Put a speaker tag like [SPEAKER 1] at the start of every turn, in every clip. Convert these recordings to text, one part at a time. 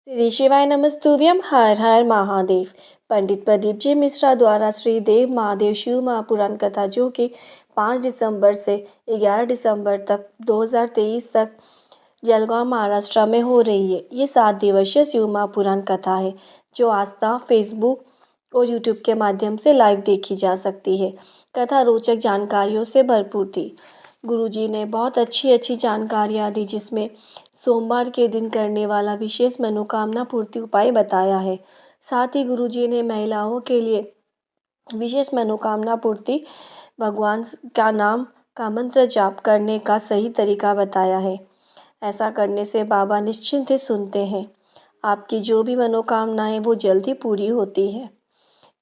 [SPEAKER 1] श्री शिवाय नमस्तुभ्यम। हर हर महादेव। पंडित प्रदीप जी मिश्रा द्वारा श्री देव महादेव शिव महापुराण कथा, जो कि 5 दिसंबर से 11 दिसंबर तक 2023 तक जलगांव महाराष्ट्र में हो रही है। ये 7 दिवसीय शिव महापुराण कथा है, जो आस्था, फेसबुक और यूट्यूब के माध्यम से लाइव देखी जा सकती है। कथा रोचक जानकारियों से भरपूर थी। गुरुजी ने बहुत अच्छी जानकारियाँ दी, जिसमें सोमवार के दिन करने वाला विशेष मनोकामना पूर्ति उपाय बताया है। साथ ही गुरुजी ने महिलाओं के लिए विशेष मनोकामना पूर्ति भगवान का नाम का मंत्र जाप करने का सही तरीका बताया है। ऐसा करने से बाबा निश्चिंत से सुनते हैं। आपकी जो भी मनोकामना है वो जल्दी पूरी होती है।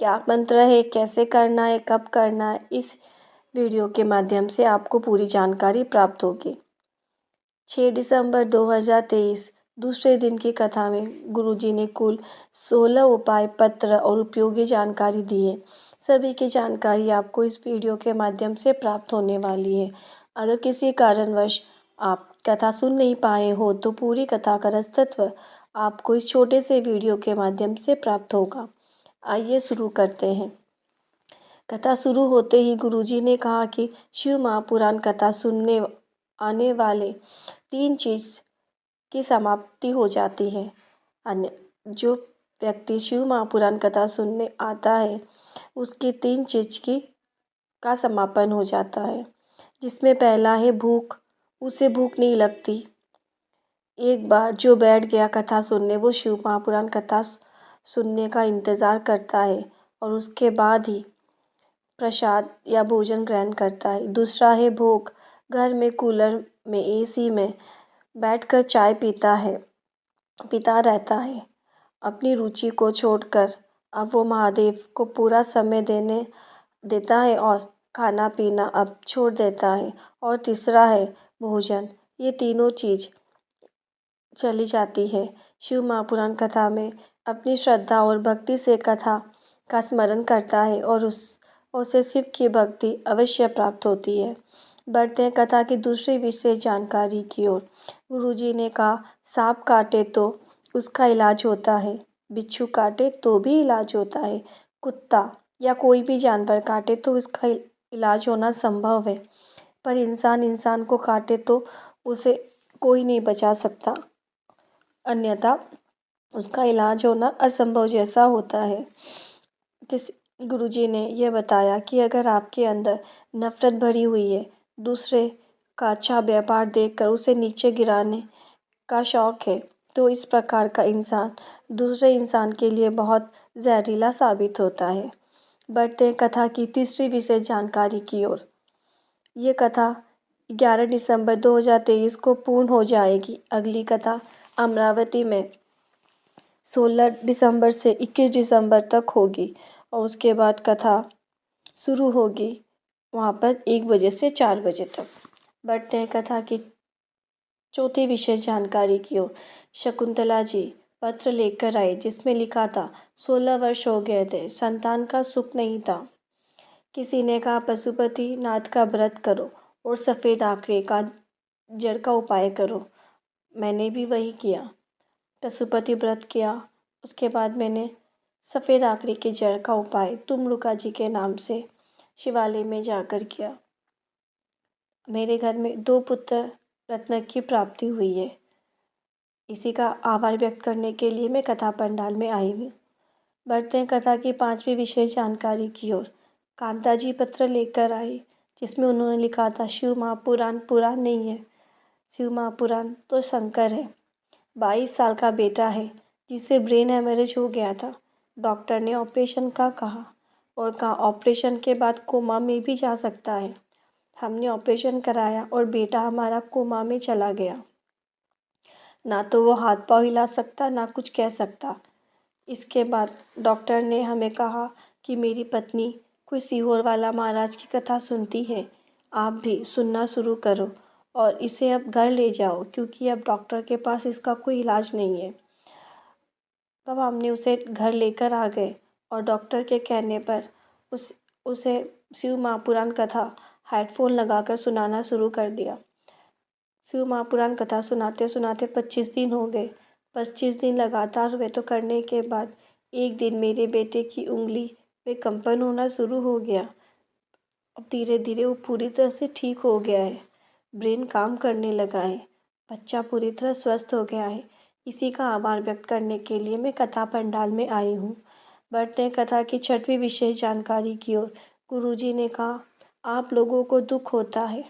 [SPEAKER 1] क्या मंत्र है, कैसे करना है, कब करना है, इस वीडियो के माध्यम से आपको पूरी जानकारी प्राप्त होगी। 6 दिसंबर 2023 दूसरे दिन की कथा में गुरुजी ने कुल 16 उपाय पत्र और उपयोगी जानकारी दी है। सभी की जानकारी आपको इस वीडियो के माध्यम से प्राप्त होने वाली है। अगर किसी कारणवश आप कथा सुन नहीं पाए हो तो पूरी कथा का रसतत्व आपको इस छोटे से वीडियो के माध्यम से प्राप्त होगा। आइए शुरू करते हैं। कथा शुरू होते ही गुरुजी ने कहा कि शिव महापुराण कथा सुनने आने वाले 3 चीज़ की समाप्ति हो जाती है। अन्य जो व्यक्ति शिव महापुराण कथा सुनने आता है, उसकी 3 चीज़ का समापन हो जाता है, जिसमें पहला है भूख। उसे भूख नहीं लगती। एक बार जो बैठ गया कथा सुनने, वो शिव महापुराण कथा सुनने का इंतज़ार करता है और उसके बाद ही प्रसाद या भोजन ग्रहण करता है। दूसरा है भोग। घर में कूलर में, एसी में बैठकर चाय पीता रहता है। अपनी रुचि को छोड़कर अब वो महादेव को पूरा समय देता है और खाना पीना अब छोड़ देता है। और तीसरा है भोजन। ये तीनों चीज़ चली जाती है। शिव महापुराण कथा में अपनी श्रद्धा और भक्ति से कथा का स्मरण करता है और उसे शिव की भक्ति अवश्य प्राप्त होती है। बढ़ते हैं कथा की दूसरी विशेष जानकारी की ओर। गुरुजी ने कहा, सांप काटे तो उसका इलाज होता है, बिच्छू काटे तो भी इलाज होता है, कुत्ता या कोई भी जानवर काटे तो इसका इलाज होना संभव है, पर इंसान को काटे तो उसे कोई नहीं बचा सकता, अन्यथा उसका इलाज होना असंभव जैसा होता है। गुरुजी ने यह बताया कि अगर आपके अंदर नफरत भरी हुई है, दूसरे का अच्छा व्यापार देखकर उसे नीचे गिराने का शौक है, तो इस प्रकार का इंसान दूसरे इंसान के लिए बहुत जहरीला साबित होता है। बढ़ते हैं कथा की तीसरी विशेष जानकारी की ओर। ये कथा 11 दिसंबर 2023 को पूर्ण हो जाएगी। अगली कथा अमरावती में 16 दिसंबर से 21 दिसंबर तक होगी और उसके बाद कथा शुरू होगी वहाँ पर 1 बजे से 4 बजे तक। बढ़ते हैं कथा की चौथी विशेष जानकारी की ओर। शकुंतला जी पत्र लेकर आई, जिसमें लिखा था 16 वर्ष हो गए थे, संतान का सुख नहीं था। किसी ने कहा पशुपति नाथ का व्रत करो और सफ़ेद आंकड़े का जड़ का उपाय करो। मैंने भी वही किया, पशुपति व्रत किया। उसके बाद मैंने सफ़ेद आंकड़े की जड़ का उपाय तुमरुका जी के नाम से शिवालय में जाकर किया। मेरे घर में 2 पुत्र रत्न की प्राप्ति हुई है। इसी का आभार व्यक्त करने के लिए मैं कथा पंडाल में आई हूँ। बढ़ते हैं कथा की 5वीं विशेष जानकारी की ओर। कांता जी पत्र लेकर आई, जिसमें उन्होंने लिखा था शिव महापुराण पुराण नहीं है, शिव महापुराण तो शंकर है। 22 साल का बेटा है, जिसे ब्रेन हेमरेज हो गया था। डॉक्टर ने ऑपरेशन का कहा और कहा ऑपरेशन के बाद कोमा में भी जा सकता है। हमने ऑपरेशन कराया और बेटा हमारा कोमा में चला गया। ना तो वो हाथ पाँव हिला सकता, ना कुछ कह सकता। इसके बाद डॉक्टर ने हमें कहा कि मेरी पत्नी कोई सीहोर वाला महाराज की कथा सुनती है, आप भी सुनना शुरू करो और इसे अब घर ले जाओ, क्योंकि अब डॉक्टर के पास इसका कोई इलाज नहीं है। तब हमने उसे घर लेकर आ गए और डॉक्टर के कहने पर उसे शिव महापुराण कथा हेडफोन लगाकर सुनाना शुरू कर दिया। शिव महापुराण कथा सुनाते सुनाते 25 दिन हो गए। 25 दिन लगातार व्रत करने के बाद एक दिन मेरे बेटे की उंगली में कंपन होना शुरू हो गया। अब धीरे धीरे वो पूरी तरह से ठीक हो गया है। ब्रेन काम करने लगा है। बच्चा पूरी तरह स्वस्थ हो गया है। इसी का आभार व्यक्त करने के लिए मैं कथा पंडाल में आई हूँ। बढ़ते हैं कथा की 6वीं विशेष जानकारी की ओर। गुरुजी ने कहा, आप लोगों को दुख होता है,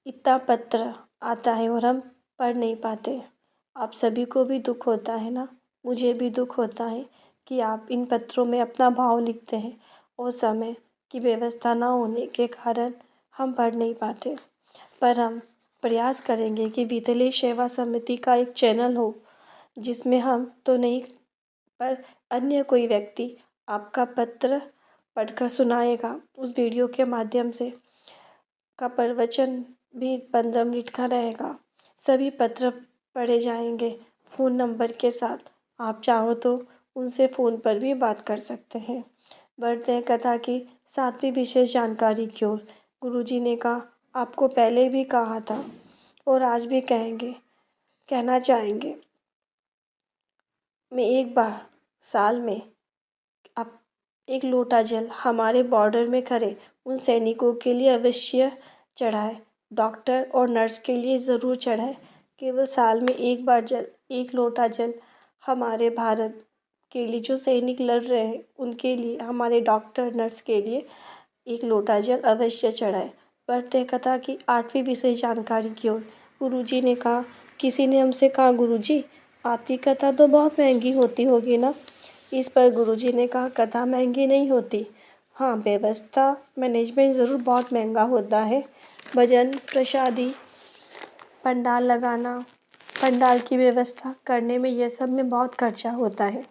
[SPEAKER 1] इतना पत्र आता है और हम पढ़ नहीं पाते। आप सभी को भी दुख होता है ना? मुझे भी दुख होता है कि आप इन पत्रों में अपना भाव लिखते हैं और समय की व्यवस्था ना होने के कारण हम पढ़ नहीं पाते। पर हम प्रयास करेंगे कि वितले सेवा समिति का एक चैनल हो, जिसमें हम तो नहीं पर अन्य कोई व्यक्ति आपका पत्र पढ़कर सुनाएगा। उस वीडियो के माध्यम से का प्रवचन भी 15 मिनट का रहेगा। सभी पत्र पढ़े जाएंगे फ़ोन नंबर के साथ। आप चाहो तो उनसे फ़ोन पर भी बात कर सकते हैं। बढ़ते हैं कथा की 7वीं विशेष जानकारी की ओर। गुरुजी ने कहा, आपको पहले भी कहा था और आज भी कहना चाहेंगे। मैं एक बार साल में आप एक लोटा जल हमारे बॉर्डर में खड़े उन सैनिकों के लिए अवश्य चढ़ाए। डॉक्टर और नर्स के लिए ज़रूर चढ़ाए। केवल साल में एक बार जल, एक लोटा जल हमारे भारत के लिए जो सैनिक लड़ रहे हैं उनके लिए, हमारे डॉक्टर नर्स के लिए एक लोटा जल अवश्य चढ़ाए। बढ़ते कथा की 8वीं विशेष जानकारी की ओर। गुरुजी ने कहा, किसी ने हमसे कहा, गुरुजी आपकी कथा तो बहुत महंगी होती होगी ना? इस पर गुरुजी ने कहा, कथा महंगी नहीं होती। हाँ, व्यवस्था मैनेजमेंट ज़रूर बहुत महंगा होता है। भजन प्रसादी, पंडाल लगाना, पंडाल की व्यवस्था करने में, यह सब में बहुत खर्चा होता है।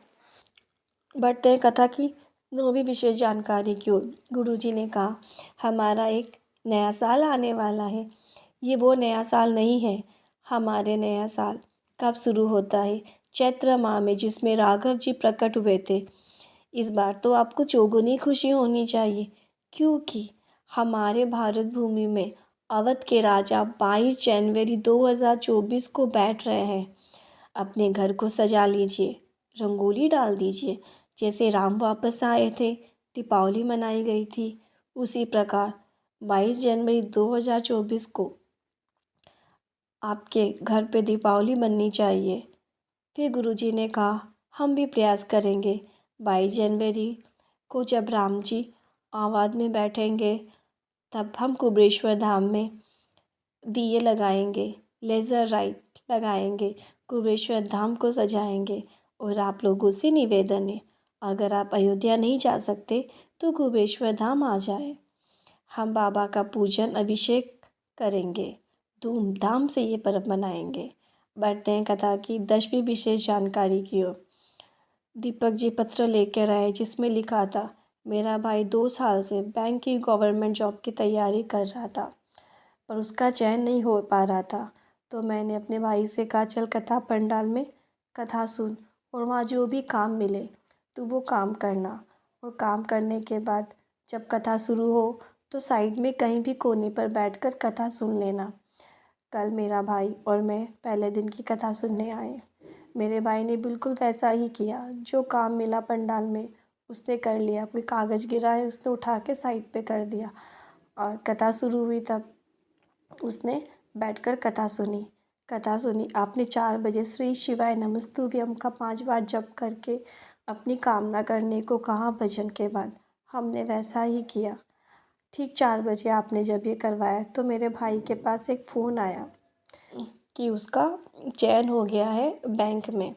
[SPEAKER 1] बढ़ते हैं कथा की 9वीं विशेष जानकारी की ओर। गुरुजी ने कहा, हमारा एक नया साल आने वाला है। ये वो नया साल नहीं है। हमारे नया साल कब शुरू होता है? चैत्र माह में, जिसमें राघव जी प्रकट हुए थे। इस बार तो आपको चौगुनी खुशी होनी चाहिए, क्योंकि हमारे भारत भूमि में अवध के राजा 22 जनवरी 2024 को बैठ रहे हैं। अपने घर को सजा लीजिए, रंगोली डाल दीजिए। जैसे राम वापस आए थे, दीपावली मनाई गई थी, उसी प्रकार 22 जनवरी 2024 को आपके घर पे दीपावली मननी चाहिए। फिर गुरुजी ने कहा, हम भी प्रयास करेंगे। 22 जनवरी को जब राम जी आवाद में बैठेंगे, तब हम कुबेश्वर धाम में दिए लगाएंगे, लेज़र लाइट लगाएंगे, कुबेश्वर धाम को सजाएंगे। और आप लोगों से निवेदन है, अगर आप अयोध्या नहीं जा सकते तो कुबेश्वर धाम आ जाए। हम बाबा का पूजन अभिषेक करेंगे, धूमधाम से ये पर्व मनाएंगे। बढ़ते हैं कथा की 10वीं विशेष जानकारी की ओर। दीपक जी पत्र लेकर आए, जिसमें लिखा था, मेरा भाई 2 साल से बैंक की गवर्नमेंट जॉब की तैयारी कर रहा था, पर उसका चयन नहीं हो पा रहा था। तो मैंने अपने भाई से कहा, चल कथा पंडाल में कथा सुन और वहाँ जो भी काम मिले तो वो काम करना। और काम करने के बाद जब कथा शुरू हो तो साइड में कहीं भी कोने पर बैठकर कथा सुन लेना। कल मेरा भाई और मैं पहले दिन की कथा सुनने आए। मेरे भाई ने बिल्कुल वैसा ही किया, जो काम मिला पंडाल में उसने कर लिया। कोई कागज़ गिरा है, उसने उठा के साइड पे कर दिया। और कथा शुरू हुई तब उसने बैठकर कथा सुनी। आपने 4 बजे श्री शिवाय नमस्तुभ्यम का 5 बार जप करके अपनी कामना करने को कहा भजन के बाद। हमने वैसा ही किया। ठीक 4 बजे आपने जब ये करवाया तो मेरे भाई के पास एक फ़ोन आया कि उसका चयन हो गया है बैंक में।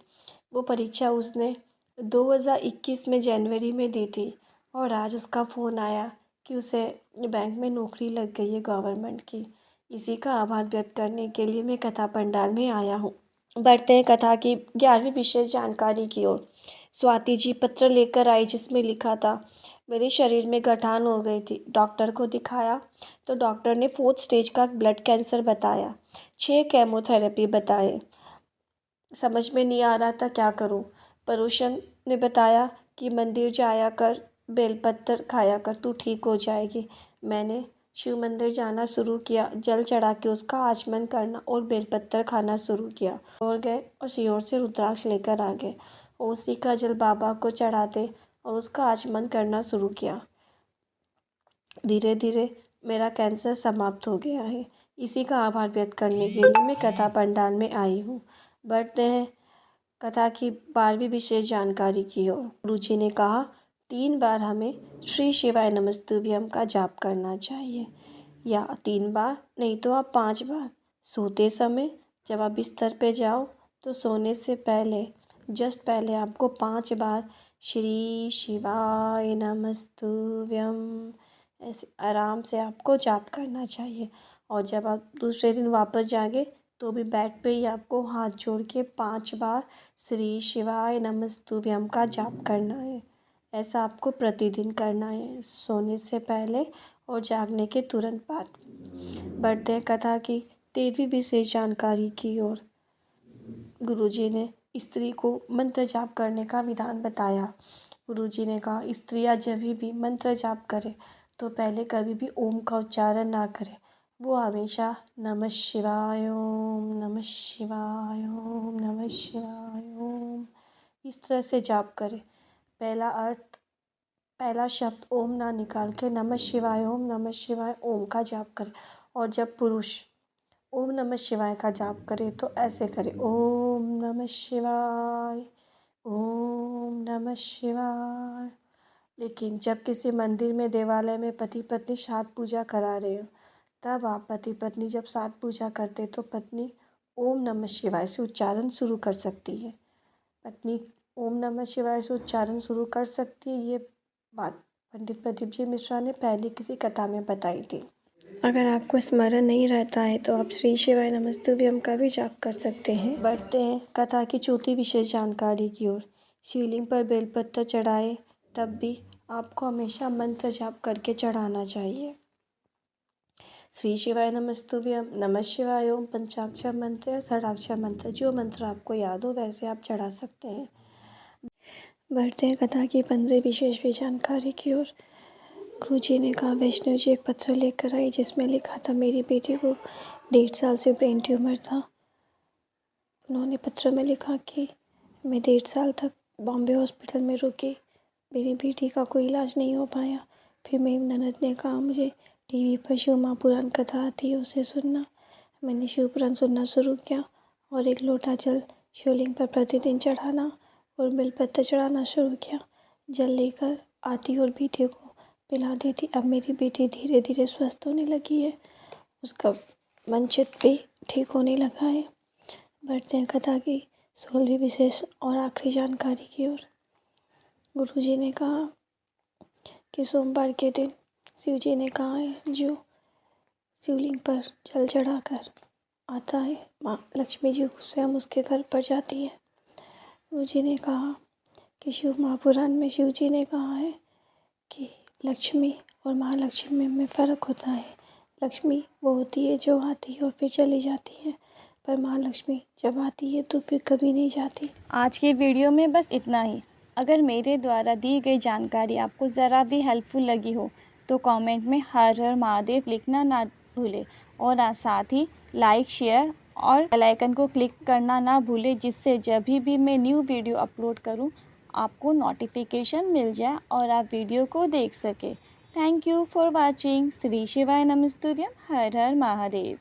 [SPEAKER 1] वो परीक्षा उसने 2021 में जनवरी में दी थी और आज उसका फ़ोन आया कि उसे बैंक में नौकरी लग गई है गवर्नमेंट की। इसी का आभार व्यक्त करने के लिए मैं कथा पंडाल में आया हूँ। बढ़ते हैं कथा की 11वीं विशेष जानकारी की ओर। स्वाति जी पत्र लेकर आई, जिसमें लिखा था, मेरे शरीर में गठान हो गई थी। डॉक्टर को दिखाया तो डॉक्टर ने 4th स्टेज का ब्लड कैंसर बताया, 6 केमोथेरेपी बताए। समझ में नहीं आ रहा था क्या करूं। पड़ोसन ने बताया कि मंदिर जाया कर, बेलपत्र खाया कर, तू ठीक हो जाएगी। मैंने शिव मंदिर जाना शुरू किया, जल चढ़ा के उसका आचमन करना और बेलपत्र खाना शुरू किया और गए और सीहोर से रुद्राक्ष लेकर आ गए और उसी का जल बाबा को चढ़ाते और उसका आचमन करना शुरू किया। धीरे धीरे मेरा कैंसर समाप्त हो गया है। इसी का आभार व्यक्त करने के लिए मैं कथा पंडाल में आई हूँ। बढ़ते हैं कथा की 12वीं विशेष जानकारी की ओर। गुरुजी ने कहा 3 बार हमें श्री शिवाय नमस्तुभ्यम का जाप करना चाहिए, या 3 बार नहीं तो आप 5 बार। सोते समय जब आप बिस्तर पे जाओ तो सोने से पहले जस्ट पहले आपको 5 बार श्री शिवाय नमस्तुभ्यम ऐसे आराम से आपको जाप करना चाहिए। और जब आप दूसरे दिन वापस जाएंगे तो भी बेड पे ही आपको हाथ जोड़ के 5 बार श्री शिवाय नमस्तुभ्यम का जाप करना है। ऐसा आपको प्रतिदिन करना है, सोने से पहले और जागने के तुरंत बाद। बढ़ते हैं कथा की 13वीं विशेष जानकारी की ओर। गुरुजी ने स्त्री को मंत्र जाप करने का विधान बताया। गुरुजी ने कहा स्त्रियाँ जब भी मंत्र जाप करें तो पहले कभी भी ओम का उच्चारण ना करें। वो हमेशा नमः शिवाय ओम, नमः शिवाय ओम, नमः शिवाय ओम इस तरह से जाप करें। पहला शब्द ओम ना निकाल के नमः शिवाय ओम, नमः शिवाय ओम का जाप करें। और जब पुरुष ओम नमः शिवाय का जाप करे तो ऐसे करें, ओम नमः शिवाय, ओम नमः शिवाय। लेकिन जब किसी मंदिर में देवालय में पति पत्नी साथ पूजा करा रहे हो, तब आप पति पत्नी जब साथ पूजा करते तो पत्नी ओम नमः शिवाय से उच्चारण शुरू कर सकती है। पत्नी ओम नमः शिवाय से उच्चारण शुरू कर सकती है। ये बात पंडित प्रदीप जी मिश्रा ने पहले किसी कथा में बताई थी। अगर आपको स्मरण नहीं रहता है तो आप श्री शिवाय नमस्तुभ्यम का भी जाप कर सकते हैं। बढ़ते हैं कथा की 4थी विशेष जानकारी की ओर। शिवलिंग पर बेलपत्र चढ़ाए तब भी आपको हमेशा मंत्र जाप करके चढ़ाना चाहिए। श्री शिवाय नमस्तुभ्यम, नमः शिवाय ओम, पंचाक्षर मंत्र या षडाक्षर मंत्र, जो मंत्र आपको याद हो वैसे आप चढ़ा सकते हैं। बढ़ते हैं कथा की 15वीं विशेष जानकारी की ओर। गुरुजी ने कहा वैष्णव जी एक पत्र लेकर आई जिसमें लिखा था मेरी बेटी को 1.5 साल से ब्रेन ट्यूमर था। उन्होंने पत्र में लिखा कि मैं 1.5 साल तक बॉम्बे हॉस्पिटल में रुकी, मेरी बेटी का कोई इलाज नहीं हो पाया। फिर मेरी ननद ने कहा मुझे टीवी पर शिव महापुराण कथा आती है उसे सुनना। मैंने शिव पुराण सुनना शुरू किया और 1 लोटा जल शिवलिंग पर प्रतिदिन चढ़ाना और बेलपत्र चढ़ाना शुरू किया। जल लेकर आती और बेटी को पिला देती। अब मेरी बेटी धीरे धीरे स्वस्थ होने लगी है, उसका मन चित्त भी ठीक होने लगा है। बढ़ते हैं कथा की 16वीं विशेष और आखिरी जानकारी की ओर। गुरुजी ने कहा कि सोमवार के दिन शिव जी ने कहा है जो शिवलिंग पर जल चढ़ाकर आता है माँ लक्ष्मी जी स्वयं उसके घर पर जाती है। गुरुजी ने कहा कि शिव महापुराण में शिव जी ने कहा है कि लक्ष्मी और महालक्ष्मी में फ़र्क होता है। लक्ष्मी वो होती है जो आती है और फिर चली जाती है, पर महालक्ष्मी जब आती है तो फिर कभी नहीं जाती। आज की वीडियो में बस इतना ही। अगर मेरे द्वारा दी गई जानकारी आपको ज़रा भी हेल्पफुल लगी हो तो कमेंट में हर हर महादेव लिखना ना भूलें और साथ ही लाइक, शेयर और बेल आइकन को क्लिक करना ना भूलें, जिससे जब भी मैं न्यू वीडियो अपलोड करूं आपको नोटिफिकेशन मिल जाए और आप वीडियो को देख सकें। Thank you for watching. Shri शिवाय नमस्तुभ्यम। हर हर महादेव।